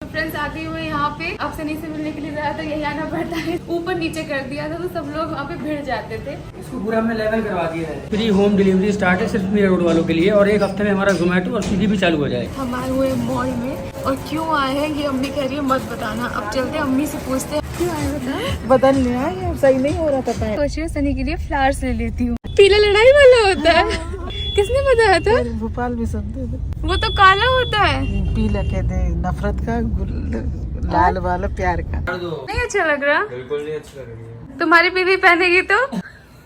Friends आ गई हुई यहाँ पे। अब सनी से मिलने के लिए ज्यादातर यही आना पड़ता है। ऊपर नीचे कर दिया था तो सब लोग वहाँ पे भिड़ जाते थे। इसको पूरा हमने लेवल करवा दिया है। फ्री होम डिलीवरी स्टार्ट है सिर्फ मेरे रोड वालों के लिए, और एक हफ्ते में हमारा जोमेटो और स्विगी भी चालू हो जाए। हम आए हुए मॉल में और क्यों आए हैं ये अम्मी कह रही है मत बताना। अब चलते हैं अम्मी से पूछते हैं क्यों आए बता। बदल लिया ये सही नहीं हो रहा था पैर। सोच रही हूँ सनी के लिए फ्लावर्स ले लेती हूँ। पीला लड़ाई वाला होता है। किसने बताया था? भोपाल भी सुनते थे। वो तो काला होता है। पीला कहते हैं नफरत का, लाल वाला प्यार का। नहीं अच्छा लग रहा? बिल्कुल नहीं अच्छा लग रही है। तुम्हारी बीवी पहनेगी तो?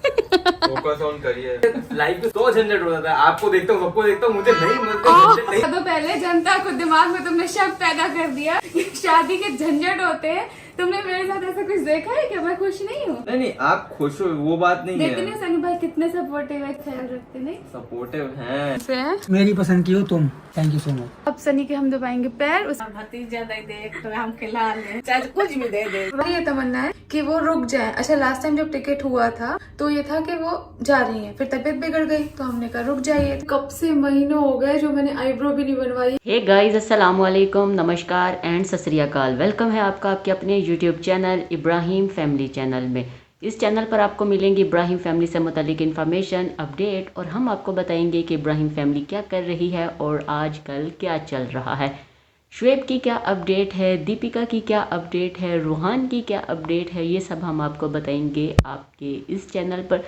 फोकस ऑन करिए। लाइफ में तो झंझट हो जाता है। आपको देखता हूँ, सबको देखता हूँ, मुझे नहीं मिलता। तो पहले जनता को दिमाग में तुमने शक पैदा कर दिया कि शादी के झंझट होते हैं। तुमने मेरे साथ ऐसा कुछ देखा है क्या? मैं खुश नहीं हूँ। नहीं, आप खुश हो वो बात नहीं देखते है। नहीं सनी भाई कितने सपोर्टिव है, ख्याल रखते नहीं सपोर्टिव हैं। से हैं। मेरी पसंद की हो तुम, थैंक यू सो मच। अब सनी के हम दबाएंगे पैर। उस भतीजा दे दे, तो हम खिला ले, चाहे कुछ भी दे दे। ये तमन्ना है कि वो रुक जाए। अच्छा लास्ट टाइम जब टिकट हुआ था तो ये था कि वो जा रही है, फिर तबीयत बिगड़ गई तो हमने कहा रुक जाइए। कब से महीनों हो गए जो मैंने आईब्रो भी नहीं बनवाई। हे गाइस, अस्सलाम वालेकुम, नमस्कार एंड सत श्री अकाल। वेलकम है आपका आपके अपने YouTube channel Ibrahim family channel में। इस चैनल पर आपको मिलेंगी इब्राहिम फैमिली से मुतालिक इन्फॉर्मेशन, अपडेट, और हम आपको बताएंगे कि इब्राहिम फैमिली क्या कर रही है और आजकल क्या चल रहा है। शुएब की क्या अपडेट है, दीपिका की क्या अपडेट है, रूहान की क्या अपडेट है, ये सब हम आपको बताएंगे आपके इस चैनल पर।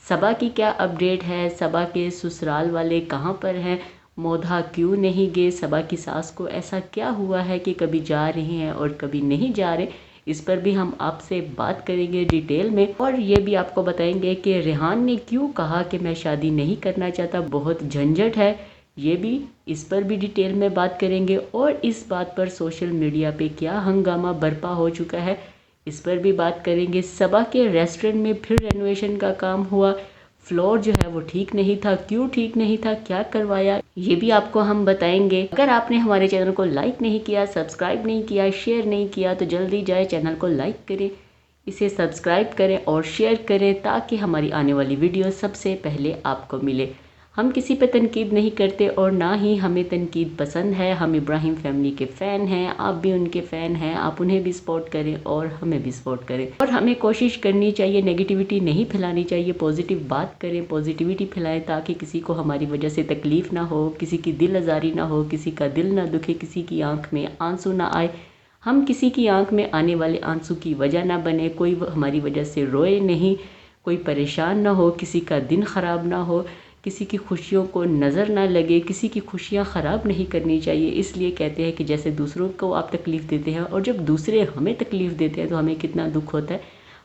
सबा की क्या अपडेट है, सबा के ससुराल वाले कहाँ पर हैं, मोधा क्यों नहीं गए, सबा की सास को ऐसा क्या हुआ है कि कभी जा रही हैं और कभी नहीं जा रहे, इस पर भी हम आपसे बात करेंगे डिटेल में। और ये भी आपको बताएंगे कि रेहान ने क्यों कहा कि मैं शादी नहीं करना चाहता, बहुत झंझट है, ये भी इस पर भी डिटेल में बात करेंगे। और इस बात पर सोशल मीडिया पे क्या हंगामा बरपा हो चुका है, इस पर भी बात करेंगे। सबा के रेस्टोरेंट में फिर रेनोवेशन का काम हुआ, फ्लोर जो है वो ठीक नहीं था, क्यों ठीक नहीं था, क्या करवाया, ये भी आपको हम बताएंगे। अगर आपने हमारे चैनल को लाइक नहीं किया, सब्सक्राइब नहीं किया, शेयर नहीं किया तो जल्दी जाए चैनल को लाइक करें, इसे सब्सक्राइब करें और शेयर करें ताकि हमारी आने वाली वीडियो सबसे पहले आपको मिले। हम किसी पे तनकीद नहीं करते और ना ही हमें तनकीद पसंद है। हम इब्राहिम फैमिली के फ़ैन हैं, आप भी उनके फ़ैन हैं, आप उन्हें भी सपोर्ट करें और हमें भी सपोर्ट करें। और हमें कोशिश करनी चाहिए, नेगेटिविटी नहीं फैलानी चाहिए, पॉजिटिव बात करें, पॉजिटिविटी फैलाएं ताकि किसी को हमारी वजह से तकलीफ़ ना हो, किसी की दिल आज़ारी ना हो, किसी का दिल ना दुखे, किसी की आँख में आंसू ना आए, हम किसी की आँख में आने वाले आंसू की वजह ना बने, कोई हमारी वजह से रोए नहीं, कोई परेशान ना हो, किसी का दिन ख़राब ना हो, किसी की खुशियों को नज़र ना लगे, किसी की खुशियाँ ख़राब नहीं करनी चाहिए। इसलिए कहते हैं कि जैसे दूसरों को आप तकलीफ़ देते हैं और जब दूसरे हमें तकलीफ़ देते हैं तो हमें कितना दुख होता है,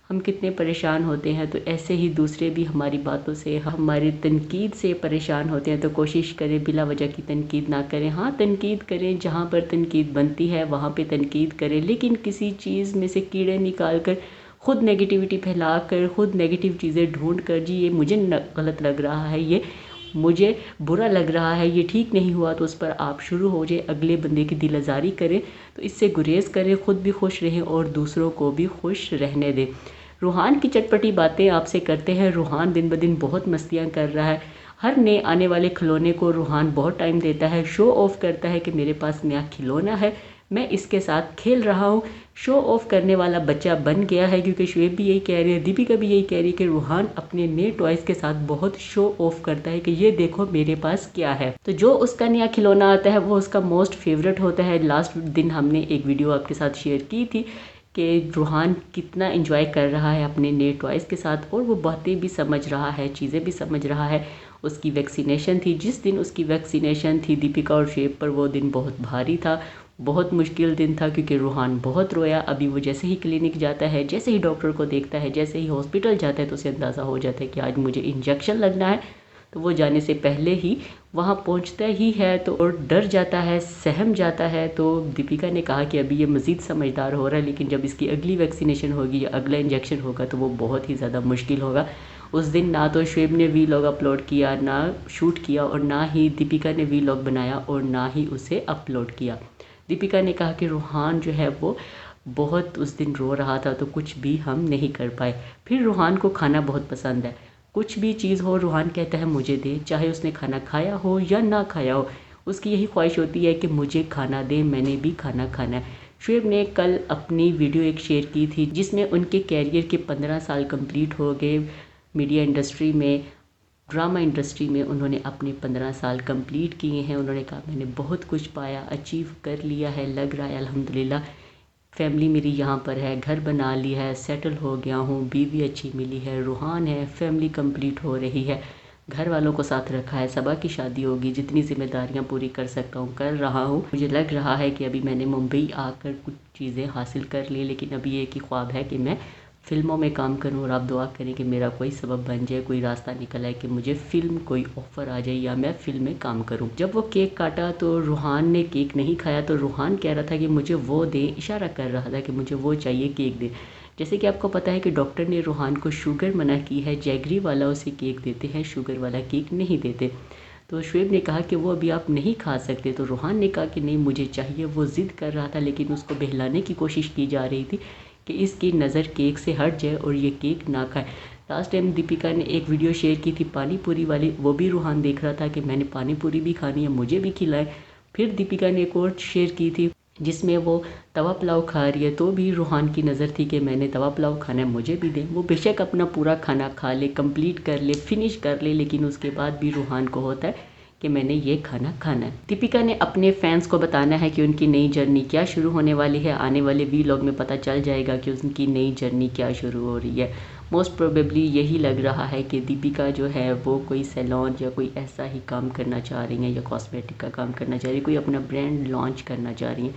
हम कितने परेशान होते हैं। तो ऐसे ही दूसरे भी हमारी बातों से, हमारी तनकीद से परेशान होते हैं। तो कोशिश करें बिला वजह की तनकीद ना करें। हाँ, तनकीद करें, जहाँ पर तनकीद बनती है वहाँ पे तनकीद करें, लेकिन किसी चीज़ में से कीड़े निकाल कर, खुद नेगेटिविटी फैलाकर, खुद नेगेटिव चीज़ें ढूंढ कर, जी ये मुझे गलत लग रहा है, ये मुझे बुरा लग रहा है, ये ठीक नहीं हुआ, तो उस पर आप शुरू हो जाए अगले बंदे की दिल आज़ारी करें। तो इससे गुरेज करें, खुद भी खुश रहें और दूसरों को भी खुश रहने दें। रूहान की चटपटी बातें आपसे करते हैं। रूहान दिन ब दिन बहुत मस्तियाँ कर रहा है। हर नए आने वाले खिलौने को रूहान बहुत टाइम देता है, शो ऑफ करता है कि मेरे पास नया खिलौना है, मैं इसके साथ खेल रहा हूँ। शो ऑफ करने वाला बच्चा बन गया है, क्योंकि शुएब भी यही कह रही है, दीपिका भी यही कह रही है कि रूहान अपने नए टॉयज़ के साथ बहुत शो ऑफ करता है कि ये देखो मेरे पास क्या है। तो जो उसका नया खिलौना आता है वो उसका मोस्ट फेवरेट होता है। लास्ट दिन हमने एक वीडियो आपके साथ शेयर की थी कि रूहान कितना एंजॉय कर रहा है अपने नए टॉयज़ के साथ, और वो बातें भी समझ रहा है, चीज़ें भी समझ रहा है। उसकी वैक्सीनेशन थी, जिस दिन उसकी वैक्सीनेशन थी दीपिका और शुएब पर, वो दिन बहुत भारी था, बहुत मुश्किल दिन था, क्योंकि रूहान बहुत रोया। अभी वो जैसे ही क्लिनिक जाता है, जैसे ही डॉक्टर को देखता है, जैसे ही हॉस्पिटल जाता है तो उसे अंदाज़ा हो जाता है कि आज मुझे इंजेक्शन लगना है। तो वो जाने से पहले ही वहाँ पहुँचता ही है तो और डर जाता है, सहम जाता है। तो दीपिका ने कहा कि अभी ये मज़ीद समझदार हो रहा है, लेकिन जब इसकी अगली वैक्सीनेशन होगी या अगला इंजेक्शन होगा तो वो बहुत ही ज़्यादा मुश्किल होगा। उस दिन ना तो शुएब ने वीलॉग अपलोड किया, ना शूट किया, और ना ही दीपिका ने वीलॉग बनाया, और ना ही उसे अपलोड किया। दीपिका ने कहा कि रूहान जो है वो बहुत उस दिन रो रहा था तो कुछ भी हम नहीं कर पाए। फिर रूहान को खाना बहुत पसंद है, कुछ भी चीज़ हो रूहान कहता है मुझे दे, चाहे उसने खाना खाया हो या ना खाया हो। उसकी यही ख्वाहिश होती है कि मुझे खाना दे, मैंने भी खाना खाना है। शुएब ने कल अपनी वीडियो एक शेयर की थी जिसमें उनके कैरियर के 15 साल कंप्लीट हो गए। मीडिया इंडस्ट्री में, ड्रामा इंडस्ट्री में उन्होंने अपने 15 साल कंप्लीट किए हैं। उन्होंने कहा मैंने बहुत कुछ पाया, अचीव कर लिया है, लग रहा है अल्हम्दुलिल्लाह फैमिली मेरी यहाँ पर है, घर बना लिया है, सेटल हो गया हूँ, बीवी अच्छी मिली है, रूहान है, फैमिली कंप्लीट हो रही है, घर वालों को साथ रखा है, सबा की शादी होगी, जितनी जिम्मेदारियाँ पूरी कर सकता हूँ कर रहा हूँ। मुझे लग रहा है कि अभी मैंने मुंबई आकर कुछ चीज़ें हासिल कर ली, लेकिन अभी एक ही ख्वाब है कि मैं फ़िल्मों में काम करूं और आप दुआ करें कि मेरा कोई सबब बन जाए, कोई रास्ता निकल आए कि मुझे फ़िल्म कोई ऑफ़र आ जाए या मैं फ़िल्म में काम करूं। जब वो केक काटा तो रूहान ने केक नहीं खाया, तो रूहान कह रहा था कि मुझे वो दे, इशारा कर रहा था कि मुझे वो चाहिए, केक दे। जैसे कि आपको पता है कि डॉक्टर ने रूहान को शुगर मना की है, जैगरी वाला उसे केक देते हैं, शुगर वाला केक नहीं देते। तो शुएब ने कहा कि वो अभी आप नहीं खा सकते, तो रूहान ने कहा कि नहीं मुझे चाहिए। वो ज़िद कर रहा था लेकिन उसको बहलाने की कोशिश की जा रही थी कि इसकी नज़र केक से हट जाए और ये केक ना खाए। लास्ट टाइम दीपिका ने एक वीडियो शेयर की थी पानी पूरी वाली, वो भी रूहान देख रहा था कि मैंने पानी पूरी भी खानी है, मुझे भी खिलाए। फिर दीपिका ने एक और शेयर की थी जिसमें वो तवा पुलाव खा रही है, तो भी रूहान की नज़र थी कि मैंने तवा पुलाव खाना है, मुझे भी दें। वो बेशक अपना पूरा खाना खा ले, कंप्लीट कर ले, फिनिश कर ले, लेकिन उसके बाद भी रूहान को होता है कि मैंने ये खाना खाना है। दीपिका ने अपने फैंस को बताना है कि उनकी नई जर्नी क्या शुरू होने वाली है। आने वाले वीलॉग में पता चल जाएगा कि उनकी नई जर्नी क्या शुरू हो रही है। मोस्ट प्रोबेबली यही लग रहा है कि दीपिका जो है वो कोई सैलून या कोई ऐसा ही काम करना चाह रही हैं, या कॉस्मेटिक का काम करना चाह रही है, कोई अपना ब्रांड लॉन्च करना चाह रही हैं।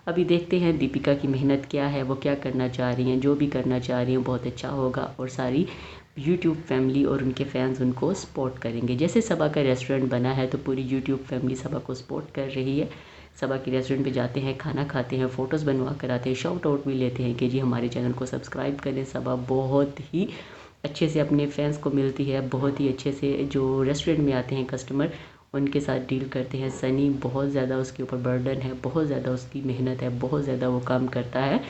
अभी देखते हैं दीपिका की मेहनत क्या है, वो क्या करना चाह रही हैं। जो भी करना चाह रही हैं बहुत अच्छा होगा और सारी यूट्यूब फैमिली और उनके फैंस उनको सपोर्ट करेंगे। जैसे सबा का रेस्टोरेंट बना है तो पूरी यूट्यूब फैमिली सबा को सपोर्ट कर रही है। सबा के रेस्टोरेंट पे जाते हैं, खाना खाते हैं, फ़ोटोज़ बनवा कर आते हैं, शाउट आउट भी लेते हैं कि जी हमारे चैनल को सब्सक्राइब करें। सबा बहुत ही अच्छे से अपने फैंस को मिलती है, बहुत ही अच्छे से जो रेस्टोरेंट में आते हैं कस्टमर उनके साथ डील करते हैं। सनी बहुत ज़्यादा उसके ऊपर बर्डन है, बहुत ज़्यादा उसकी मेहनत है, बहुत ज़्यादा वो काम करता है।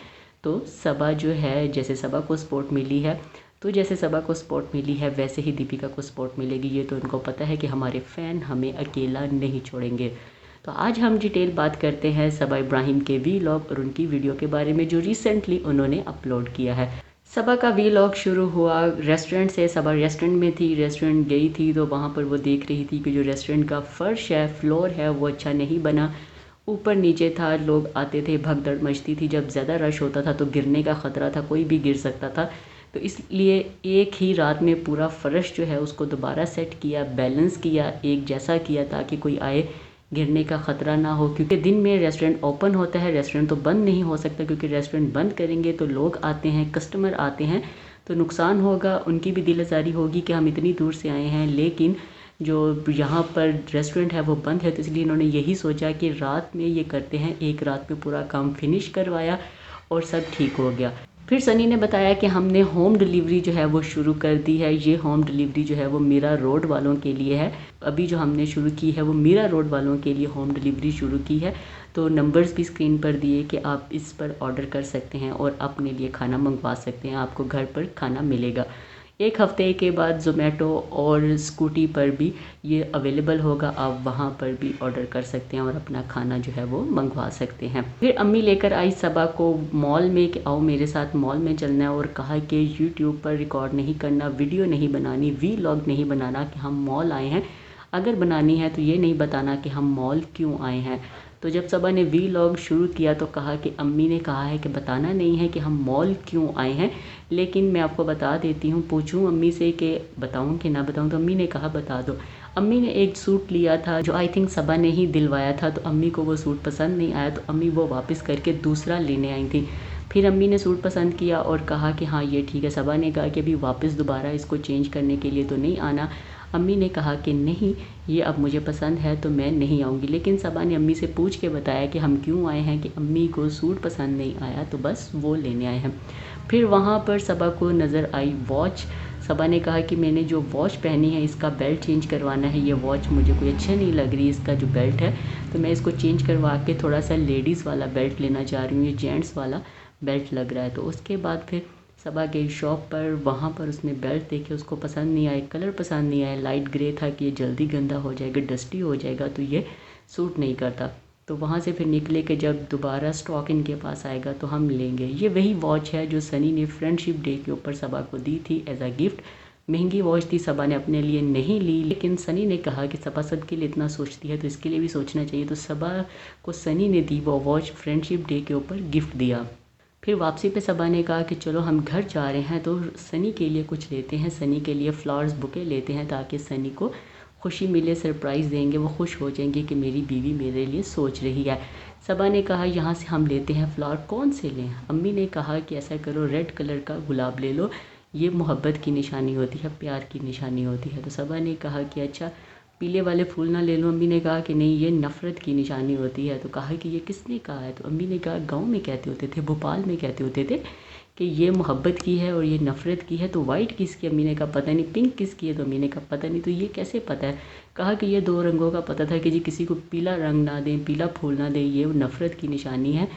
तो सबा जो है, जैसे सबा को सपोर्ट मिली है, तो जैसे सबा को सपोर्ट मिली है वैसे ही दीपिका को सपोर्ट मिलेगी। ये तो उनको पता है कि हमारे फ़ैन हमें अकेला नहीं छोड़ेंगे। तो आज हम डिटेल बात करते हैं सबा इब्राहिम के वीलॉग और उनकी वीडियो के बारे में जो रिसेंटली उन्होंने अपलोड किया है। सबा का वीलॉग शुरू हुआ रेस्टोरेंट से। सबा रेस्टोरेंट में थी, रेस्टोरेंट गई थी तो वहाँ पर वो देख रही थी कि जो रेस्टोरेंट का फ़र्श है, फ्लोर है, वो अच्छा नहीं बना, ऊपर नीचे था, लोग आते थे, भगदड़ मचती थी, जब ज़्यादा रश होता था तो गिरने का ख़तरा था, कोई भी गिर सकता था। तो इसलिए एक ही रात में पूरा फ़र्श जो है उसको दोबारा सेट किया, बैलेंस किया, एक जैसा किया ताकि कोई आए गिरने का ख़तरा ना हो। क्योंकि दिन में रेस्टोरेंट ओपन होता है, रेस्टोरेंट तो बंद नहीं हो सकता, क्योंकि रेस्टोरेंट बंद करेंगे तो लोग आते हैं, कस्टमर आते हैं तो नुकसान होगा, उनकी भी दिल आज़ारी होगी कि हम इतनी दूर से आए हैं लेकिन जो यहाँ पर रेस्टोरेंट है वो बंद है। तो इसलिए इन्होंने यही सोचा कि रात में ये करते हैं, एक रात में पूरा काम फिनिश करवाया और सब ठीक हो गया। फिर सनी ने बताया कि हमने होम डिलीवरी जो है वो शुरू कर दी है। ये होम डिलीवरी जो है वो मीरा रोड वालों के लिए है। अभी जो हमने शुरू की है वो मीरा रोड वालों के लिए होम डिलीवरी शुरू की है। तो नंबर्स भी स्क्रीन पर दिए कि आप इस पर ऑर्डर कर सकते हैं और अपने लिए खाना मंगवा सकते हैं, आपको घर पर खाना मिलेगा। एक हफ्ते के बाद ज़ोमैटो और स्कूटी पर भी ये अवेलेबल होगा, आप वहाँ पर भी ऑर्डर कर सकते हैं और अपना खाना जो है वो मंगवा सकते हैं। फिर अम्मी लेकर आई सबा को मॉल में कि आओ मेरे साथ मॉल में चलना है, और कहा कि यूट्यूब पर रिकॉर्ड नहीं करना, वीडियो नहीं बनानी, वीलॉग नहीं बनाना कि हम मॉल आए हैं, अगर बनानी है तो ये नहीं बताना कि हम मॉल क्यों आए हैं। तो जब सबा ने वीलॉग शुरू किया तो कहा कि अम्मी ने कहा है कि बताना नहीं है कि हम मॉल क्यों आए हैं, लेकिन मैं आपको बता देती हूँ। पूछूँ अम्मी से कि बताऊँ कि ना बताऊँ, तो अम्मी ने कहा बता दो। अम्मी ने एक सूट लिया था जो आई थिंक सबा ने ही दिलवाया था, तो अम्मी को वो सूट पसंद नहीं आया, तो अम्मी वो वापस करके दूसरा लेने आई थी। फिर अम्मी ने सूट पसंद किया और कहा कि हाँ ये ठीक है। सबा ने कहा कि अभी वापस दोबारा इसको चेंज करने के लिए तो नहीं आना। अम्मी ने कहा कि नहीं ये अब मुझे पसंद है तो मैं नहीं आऊँगी, लेकिन सबा ने अम्मी से पूछ के बताया कि हम क्यों आए हैं, कि अम्मी को सूट पसंद नहीं आया तो बस वो लेने आए हैं। फिर वहाँ पर सबा को नज़र आई वॉच। सबा ने कहा कि मैंने जो वॉच पहनी है इसका बेल्ट चेंज करवाना है, ये वॉच मुझे कोई अच्छा नहीं लग रही, इसका जो बेल्ट है तो मैं इसको चेंज करवा के थोड़ा सा लेडीज़ वाला बेल्ट लेना चाह रही हूँ, ये जेंट्स वाला बेल्ट लग रहा है। तो उसके बाद फिर सबा गई शॉप पर, वहाँ पर उसने बेल्ट देखे, उसको पसंद नहीं आया, कलर पसंद नहीं आया, लाइट ग्रे था कि ये जल्दी गंदा हो जाएगा, डस्टी हो जाएगा, तो ये सूट नहीं करता। तो वहाँ से फिर निकले कि जब दोबारा स्टॉक इनके पास आएगा तो हम लेंगे। ये वही वॉच है जो सनी ने फ्रेंडशिप डे के ऊपर सबा को दी थी एज अ गिफ्ट। महंगी वॉच थी, सबा ने अपने लिए नहीं ली, लेकिन सनी ने कहा कि सबा सबके लिए इतना सोचती है तो इसके लिए भी सोचना चाहिए। तो सबा को सनी ने दी वो वॉच फ्रेंडशिप डे के ऊपर गिफ्ट दिया। फिर वापसी पे सबा ने कहा कि चलो हम घर जा रहे हैं तो सनी के लिए कुछ लेते हैं, सनी के लिए फ्लावर्स बुके लेते हैं ताकि सनी को खुशी मिले, सरप्राइज़ देंगे, वो खुश हो जाएंगे कि मेरी बीवी मेरे लिए सोच रही है। सबा ने कहा यहाँ से हम लेते हैं फ्लावर, कौन से लें? अम्मी ने कहा कि ऐसा करो रेड कलर का गुलाब ले लो, ये मोहब्बत की निशानी होती है, प्यार की निशानी होती है। तो सबा ने कहा कि अच्छा पीले वाले फूल ना ले लो। अम्मी ने कहा कि नहीं ये नफ़रत की निशानी होती है। तो कहा कि ये किसने कहा है? तो अम्मी ने कहा गाँव में कहते होते थे, भोपाल में कहते होते थे कि ये मोहब्बत की है और ये नफ़रत की है। तो वाइट किसकी? अम्मी ने कहा पता नहीं। पिंक किसकी है? तो अम्मी ने कहा पता नहीं। तो ये कैसे पता है? कहा कि ये 2 रंगों का पता था कि जी किसी को पीला रंग ना दें, पीला फूल ना दें, ये नफ़रत की निशानी है,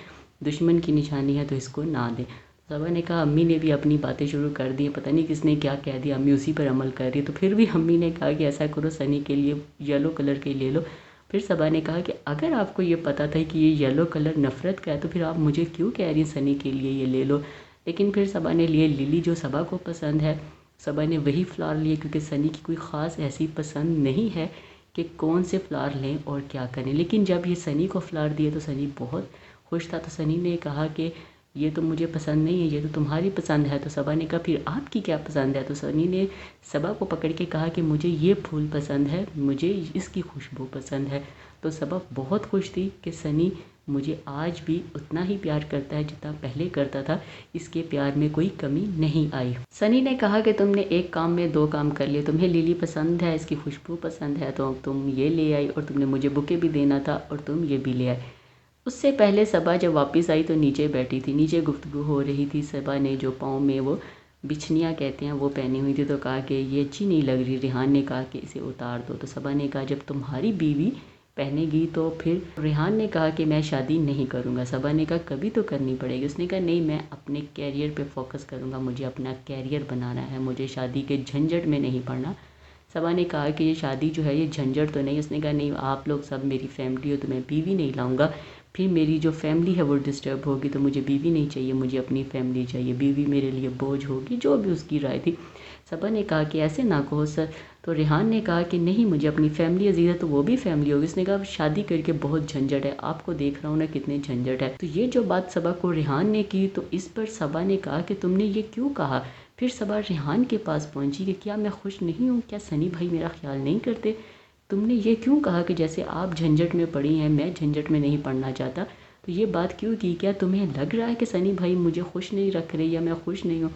दुश्मन की निशानी है, तो इसको ना दें। सबा ने कहा अम्मी ने भी अपनी बातें शुरू कर दी, पता नहीं किसने क्या कह दिया, अम्मी उसी पर अमल कर रही है। तो फिर भी अम्मी ने कहा कि ऐसा करो सनी के लिए येलो कलर के ले लो। फिर सबा ने कहा कि अगर आपको ये पता था कि ये येलो कलर नफ़रत का है तो फिर आप मुझे क्यों कह रही हैं सनी के लिए ये ले लो? लेकिन फिर सबा ने लिए लिली जो सबा को पसंद है। सबा ने वही फ्लावर लिए क्योंकि सनी की कोई ख़ास ऐसी पसंद नहीं है कि कौन से फ्लावर लें और क्या करें। लेकिन जब ये सनी को फ्लावर दिए तो सनी बहुत खुश था। तो सनी ने कहा कि ये तो मुझे पसंद नहीं है, ये तो तुम्हारी पसंद है। तो सबा ने कहा फिर आपकी क्या पसंद है? तो सनी ने सबा को पकड़ के कहा कि मुझे ये फूल पसंद है, मुझे इसकी खुशबू पसंद है। तो सबा बहुत खुश थी कि सनी मुझे आज भी उतना ही प्यार करता है जितना पहले करता था, इसके प्यार में कोई कमी नहीं आई। सनी ने कहा कि तुमने एक काम में 2 काम कर लिए, तुम्हें लिली पसंद है, इसकी खुशबू पसंद है, तो तुम ये ले आई और तुमने मुझे बुके भी देना था और तुम ये भी ले आए। उससे पहले सबा जब वापस आई तो नीचे बैठी थी, नीचे गुफ्तगू हो रही थी। सबा ने जो पाँव में वो बिछनियाँ कहते हैं वो पहनी हुई थी, तो कहा कि ये अच्छी नहीं लग रही। रेहान ने कहा कि इसे उतार दो। तो सबा ने कहा जब तुम्हारी बीवी पहनेगी तो फिर। रेहान ने कहा कि मैं शादी नहीं करूँगा। सबा ने कहा कभी तो करनी पड़ेगी। उसने कहा नहीं, मैं अपने कैरियर पे फोकस करूँगा, मुझे अपना कैरियर बनाना है, मुझे शादी के झंझट में नहीं पड़ना। सबा ने कहा कि ये शादी जो है ये झंझट तो नहीं। उसने कहा नहीं, आप लोग सब मेरी फैमिली हो तो मैं बीवी नहीं लाऊंगा, फिर मेरी जो फैमिली है वो डिस्टर्ब होगी, तो मुझे बीवी नहीं चाहिए, मुझे अपनी फैमिली चाहिए, बीवी मेरे लिए बोझ होगी। जो भी उसकी राय थी। सबा ने कहा कि ऐसे ना कहो सर। तो रेहान ने कहा कि नहीं, मुझे अपनी फैमिली अजीज़ है तो वो भी फैमिली होगी। उसने कहा शादी करके बहुत झंझट है, आपको देख रहा हूँ ना कितने झंझट है। तो ये जो बात सबा को रेहान ने की तो इस पर सबा ने कहा कि तुमने ये क्यों कहा? फिर सबा रेहान के पास पहुंची कि क्या मैं खुश नहीं हूँ, क्या सनी भाई मेरा ख्याल नहीं करते? तुमने ये क्यों कहा कि जैसे आप झंझट में पड़ी हैं मैं झंझट में नहीं पड़ना चाहता? तो ये बात क्यों की? क्या तुम्हें लग रहा है कि सनी भाई मुझे खुश नहीं रख रहे या मैं खुश नहीं हूँ?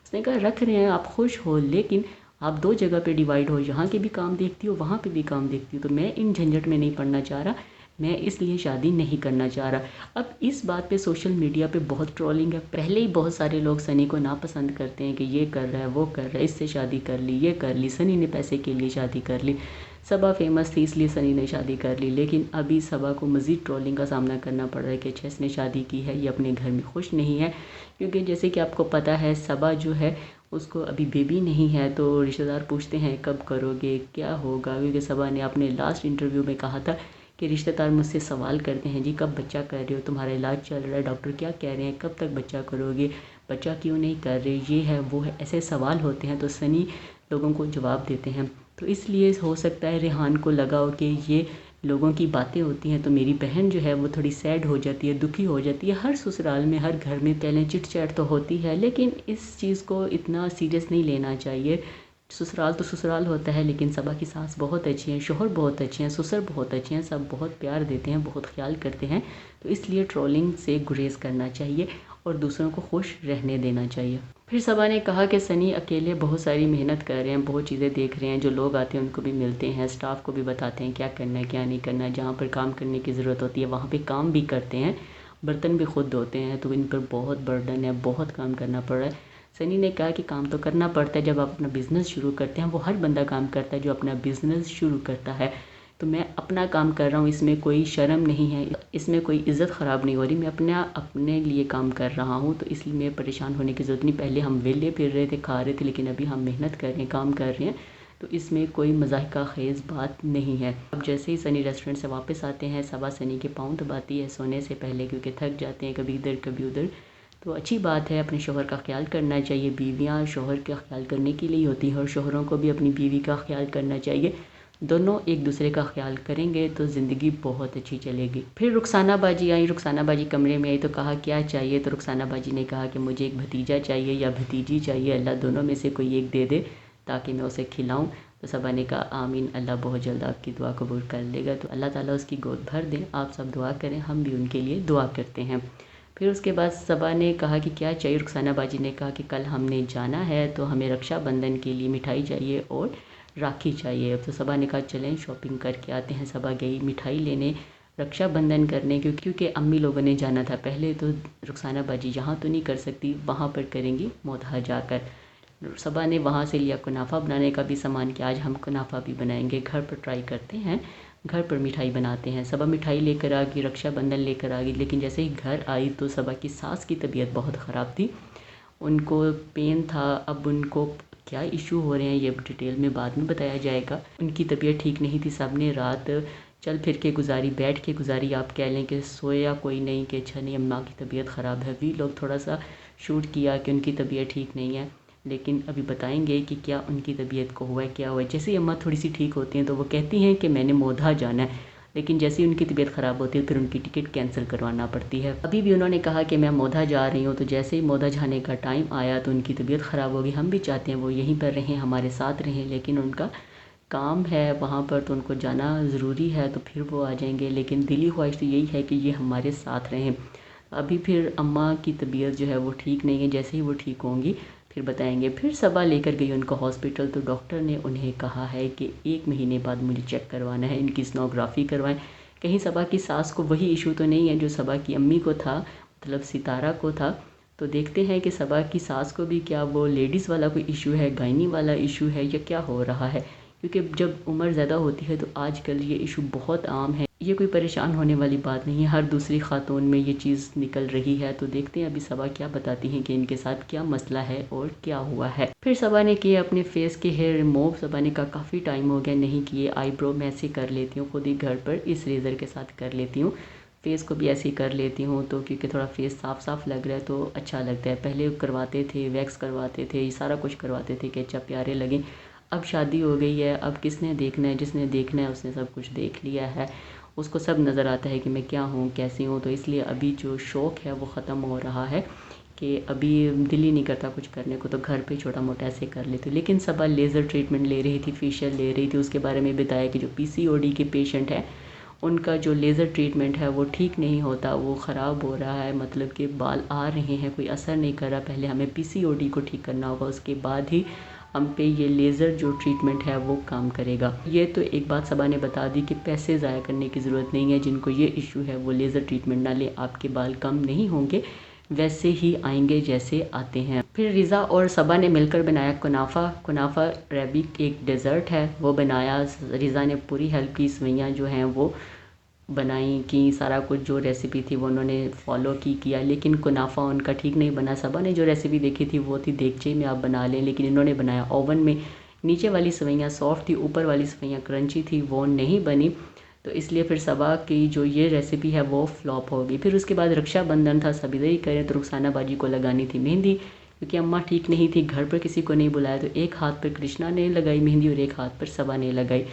उसने कहा रख रहे हैं, आप खुश हो, लेकिन आप 2 जगह पे डिवाइड हो, यहाँ के भी काम देखती हो, वहाँ पे भी काम देखती हो। तो मैं इन झंझट में नहीं पड़ना चाह रहा, मैं इसलिए शादी नहीं करना चाह रहा। अब इस बात पे सोशल मीडिया पे बहुत ट्रोलिंग है। पहले ही बहुत सारे लोग सनी को नापसंद करते हैं कि ये कर रहा है, वो कर रहा है, इससे शादी कर ली, ये कर ली, सनी ने पैसे के लिए शादी कर ली, सबा फेमस थी इसलिए सनी ने शादी कर ली। लेकिन अभी सबा को मज़ीद ट्रोलिंग का सामना करना पड़ रहा है कि अच्छा इसने शादी की है, ये अपने घर में खुश नहीं है। क्योंकि जैसे कि आपको पता है सबा जो है उसको अभी बेबी नहीं है, तो रिश्तेदार पूछते हैं कब करोगे, क्या होगा। क्योंकि सबा ने अपने लास्ट इंटरव्यू में कहा था कि रिश्तेदार मुझसे सवाल करते हैं जी कब बच्चा कर रहे हो, तुम्हारा इलाज चल रहा है, डॉक्टर क्या कह रहे हैं, कब तक बच्चा करोगे, बच्चा क्यों नहीं कर रहे, ये है वो है, ऐसे सवाल होते हैं। तो सनी लोगों को जवाब देते हैं। तो इसलिए हो सकता है रेहान को लगा हो कि ये लोगों की बातें होती हैं तो मेरी बहन जो है वो थोड़ी सैड हो जाती है, दुखी हो जाती है। हर ससुराल में, हर घर में पहले चिट चैट तो होती है, लेकिन इस चीज़ को इतना सीरियस नहीं लेना चाहिए। ससुराल तो ससुराल होता है, लेकिन सबा की सास बहुत अच्छी हैं, शोहर बहुत अच्छे हैं, ससुर बहुत अच्छे हैं, सब बहुत प्यार देते हैं, बहुत ख्याल करते हैं। तो इसलिए ट्रोलिंग से गुरेज करना चाहिए और दूसरों को खुश रहने देना चाहिए। फिर सबा ने कहा कि सनी अकेले बहुत सारी मेहनत कर रहे हैं, बहुत चीज़ें देख रहे हैं, जो लोग आते हैं उनको भी मिलते हैं, स्टाफ को भी बताते हैं क्या करना है क्या नहीं करना है, जहाँ पर काम करने की ज़रूरत होती है वहाँ पे काम भी करते हैं, बर्तन भी खुद धोते हैं। तो इन पर बहुत बर्डन है, बहुत काम करना पड़ रहा है। सनी ने कहा कि काम तो करना पड़ता है, जब आप अपना बिज़नेस शुरू करते हैं, वो हर बंदा काम करता है जो अपना बिज़नेस शुरू करता है। तो मैं अपना काम कर रहा हूँ, इसमें कोई शर्म नहीं है, इसमें कोई इज़्ज़त ख़राब नहीं हो रही, मैं अपने लिए काम कर रहा हूँ, तो इसलिए मैं परेशान होने की ज़रूरत नहीं। पहले हम वेले फिर रहे थे, खा रहे थे, लेकिन अभी हम मेहनत कर रहे हैं, काम कर रहे हैं, तो इसमें कोई मज़ाहिका ख़ेज़ बात नहीं है। अब जैसे ही सनी रेस्टोरेंट से वापस आते हैं, सबा सनी के पाँव दबाती है सोने से पहले, क्योंकि थक जाते हैं कभी इधर कभी उधर। तो अच्छी बात है, अपने शोहर का ख्याल करना चाहिए। बीवियाँ शोहर का ख्याल करने के लिए होती हैं और शोहरों को भी अपनी बीवी का ख्याल करना चाहिए। दोनों एक दूसरे का ख्याल करेंगे तो ज़िंदगी बहुत अच्छी चलेगी। फिर रुखसाना बाजी आई। रुखसाना बाजी कमरे में आई तो कहा क्या चाहिए, तो रुखसाना बाजी ने कहा कि मुझे एक भतीजा चाहिए या भतीजी चाहिए, अल्लाह दोनों में से कोई एक दे दे ताकि मैं उसे खिलाऊं। तो सबा ने कहा आमीन, अल्लाह बहुत जल्द आपकी दुआ कबूल कर लेगा। तो अल्लाह ताला उसकी गोद भर दें। आप सब दुआ करें, हम भी उनके लिए दुआ करते हैं। फिर उसके बाद सबा ने कहा कि क्या चाहिए। रुखसाना बाजी ने कहा कि कल हमने जाना है तो हमें रक्षाबंधन के लिए मिठाई चाहिए और राखी चाहिए। तो सबा ने कहा चलें शॉपिंग करके आते हैं। सबा गई मिठाई लेने, रक्षाबंधन करने, क्योंकि अम्मी लोगों ने जाना था पहले। तो रुखसाना बाजी यहाँ तो नहीं कर सकती, वहाँ पर करेंगी मोधा जाकर। सबा ने वहाँ से लिया कुनाफा बनाने का भी सामान कि आज हम कुनाफा भी बनाएंगे, घर पर ट्राई करते हैं, घर पर मिठाई बनाते हैं। सबा मिठाई लेकर आ गई, रक्षाबंधन लेकर आ गई। लेकिन जैसे ही घर आई तो सबा की सास की तबीयत बहुत ख़राब थी, उनको पेन था। अब उनको क्या इशू हो रहे हैं ये डिटेल में बाद में बताया जाएगा। उनकी तबीयत ठीक नहीं थी। सब ने रात चल फिर के गुजारी, बैठ के गुजारी, आप कह लें कि सोया कोई नहीं कि अच्छा नहीं अम्मा की तबीयत ख़राब है। वी लोग थोड़ा सा शूट किया कि उनकी तबीयत ठीक नहीं है, लेकिन अभी बताएंगे कि क्या उनकी तबीयत को हुआ है, क्या हुआ है। जैसे ही अम्मा थोड़ी सी ठीक होती हैं तो वो कहती हैं कि मैंने मोधा जाना है, लेकिन जैसे ही उनकी तबीयत ख़राब होती है फिर उनकी टिकट कैंसिल करवाना पड़ती है। अभी भी उन्होंने कहा कि मैं मोधा जा रही हूँ, तो जैसे ही मोधा जाने का टाइम आया तो उनकी तबीयत ख़राब होगी। हम भी चाहते हैं वो यहीं पर रहें, हमारे साथ रहें, लेकिन उनका काम है वहाँ पर तो उनको जाना ज़रूरी है, तो फिर वो आ जाएंगे। लेकिन दिली ख्वाहिश तो यही है कि ये हमारे साथ रहें। अभी फिर अम्मा की तबीयत जो है वो ठीक नहीं है, जैसे ही वो ठीक होंगी फिर बताएंगे। फिर सबा लेकर गई उनको हॉस्पिटल, तो डॉक्टर ने उन्हें कहा है कि 1 महीने बाद मुझे चेक करवाना है, इनकी सोनोग्राफी करवाएं, कहीं सबा की सास को वही इशू तो नहीं है जो सबा की अम्मी को था, मतलब सितारा को था। तो देखते हैं कि सबा की सास को भी क्या वो लेडीज़ वाला कोई इशू है, गायनी वाला इशू है या क्या हो रहा है, क्योंकि जब उम्र ज़्यादा होती है तो आजकल ये इशू बहुत आम है। ये कोई परेशान होने वाली बात नहीं है, हर दूसरी खातून में ये चीज़ निकल रही है। तो देखते हैं अभी सबा क्या बताती हैं कि इनके साथ क्या मसला है और क्या हुआ है। फिर सबा ने किए अपने फेस के हेयर रिमूव। सबा ने कहा काफ़ी टाइम हो गया नहीं किए, आईब्रो मैं ऐसे कर लेती हूँ खुद ही घर पर, इस रेज़र के साथ कर लेती हूँ, फेस को भी ऐसे ही कर लेती हूँ, तो क्योंकि थोड़ा फेस साफ साफ लग रहा है तो अच्छा लगता है। पहले करवाते थे, वैक्स करवाते थे, ये सारा कुछ करवाते थे कि अच्छा प्यारे लगें। अब शादी हो गई है, अब किसने देखना है, जिसने देखना है उसने सब कुछ देख लिया है, उसको सब नज़र आता है कि मैं क्या हूँ कैसी हूँ। तो इसलिए अभी जो शौक़ है वो ख़त्म हो रहा है कि अभी दिल ही नहीं करता कुछ करने को, तो घर पे छोटा मोटा ऐसे कर लेते। लेकिन सबा लेज़र ट्रीटमेंट ले रही थी, फेशियल ले रही थी। उसके बारे में बताया कि जो PCOD के पेशेंट हैं उनका जो लेज़र ट्रीटमेंट है वो ठीक नहीं होता, वो ख़राब हो रहा है, मतलब कि बाल आ रहे हैं, कोई असर नहीं कर रहा। पहले हमें PCOD को ठीक करना होगा, उसके बाद ही हम पे ये लेज़र जो ट्रीटमेंट है वो काम करेगा। ये तो एक बात सबा ने बता दी कि पैसे ज़ाया करने की ज़रूरत नहीं है, जिनको ये इशू है वो लेज़र ट्रीटमेंट ना ले, आपके बाल कम नहीं होंगे, वैसे ही आएंगे जैसे आते हैं। फिर रिज़ा और सबा ने मिलकर बनाया कुनाफा। कुनाफा अरेबिक एक डेज़र्ट है, वो बनाया। रिज़ा ने पूरी हेल्प की, सवैयाँ जो हैं वो बनाई की, सारा कुछ जो रेसिपी थी वो उन्होंने फॉलो किया। लेकिन कुनाफा उनका ठीक नहीं बना। सबा ने जो रेसिपी देखी थी वो थी देगचे में आप बना लें, लेकिन इन्होंने बनाया ओवन में। नीचे वाली सवैयाँ सॉफ्ट थी, ऊपर वाली सवैयाँ क्रंची थी, वो नहीं बनी। तो इसलिए फिर सबा की जो ये रेसिपी है वो फ्लॉप हो गई। फिर उसके बाद रक्षाबंधन था, सब इधर ही करें, तो रुखसाना बाजी को लगानी थी मेहंदी, क्योंकि अम्मा ठीक नहीं थी, घर पर किसी को नहीं बुलाया, तो एक हाथ पर कृष्णा ने लगाई मेहंदी और एक हाथ पर सबा ने लगाई।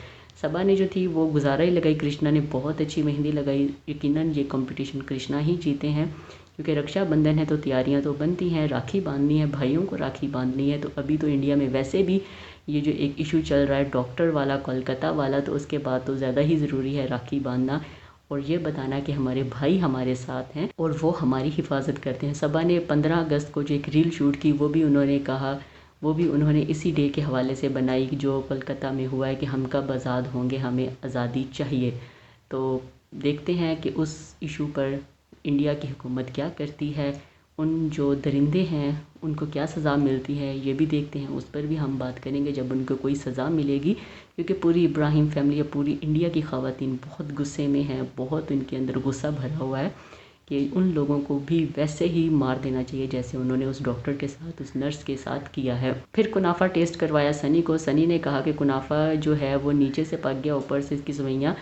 सबा ने जो थी वो गुजारा ही लगाई, कृष्णा ने बहुत अच्छी मेहंदी लगाई। यकीनन ये कंपटीशन कृष्णा ही जीते हैं, क्योंकि रक्षाबंधन है तो तैयारियां तो बनती हैं, राखी बांधनी है, भाइयों को राखी बांधनी है। तो अभी तो इंडिया में वैसे भी ये जो एक इशू चल रहा है डॉक्टर वाला, कोलकाता वाला, तो उसके बाद तो ज़्यादा ही ज़रूरी है राखी बांधना और ये बताना कि हमारे भाई हमारे साथ हैं और वो हमारी हिफाजत करते हैं। सबा ने 15 अगस्त को जो एक रील शूट की वो भी उन्होंने इसी डे के हवाले से बनाई जो कोलकाता में हुआ है कि हम कब आज़ाद होंगे, हमें आज़ादी चाहिए। तो देखते हैं कि उस इशू पर इंडिया की हुकूमत क्या करती है, उन जो दरिंदे हैं उनको क्या सज़ा मिलती है ये भी देखते हैं, उस पर भी हम बात करेंगे जब उनको कोई सज़ा मिलेगी। क्योंकि पूरी इब्राहिम फैमिली या पूरी इंडिया की ख़वातीन बहुत गुस्से में हैं, बहुत उनके अंदर गुस्सा भरा हुआ है कि उन लोगों को भी वैसे ही मार देना चाहिए जैसे उन्होंने उस डॉक्टर के साथ, उस नर्स के साथ किया है। फिर कुनाफा टेस्ट करवाया सनी को। सनी ने कहा कि कुनाफा जो है वो नीचे से पक गया, ऊपर से इसकी सवैयाँ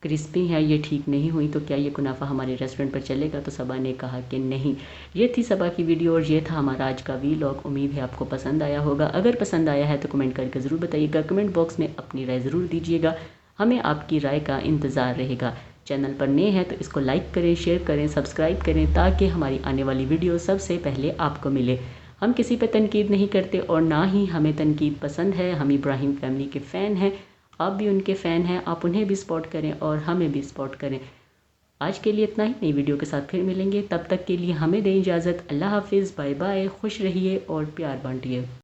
क्रिस्पी है, ये ठीक नहीं हुई, तो क्या ये कुनाफा हमारे रेस्टोरेंट पर चलेगा? तो सबा ने कहा कि नहीं। ये थी सबा की वीडियो और ये था हमारा आज का वीलॉग। उम्मीद है आपको पसंद आया होगा। अगर पसंद आया है तो कमेंट करके ज़रूर बताइएगा। कमेंट बॉक्स में अपनी राय ज़रूर दीजिएगा, हमें आपकी राय का इंतज़ार रहेगा। चैनल पर नए हैं तो इसको लाइक करें, शेयर करें, सब्सक्राइब करें ताकि हमारी आने वाली वीडियो सबसे पहले आपको मिले। हम किसी पे तनकीद नहीं करते और ना ही हमें तनकीद पसंद है। हम इब्राहिम फैमिली के फ़ैन हैं, आप भी उनके फ़ैन हैं। आप उन्हें भी सपोर्ट करें और हमें भी सपोर्ट करें। आज के लिए इतना ही। नई वीडियो के साथ फिर मिलेंगे, तब तक के लिए हमें दें इजाज़त। अल्लाह हाफिज़, बाय बाय, खुश रहिए और प्यार बांटिए।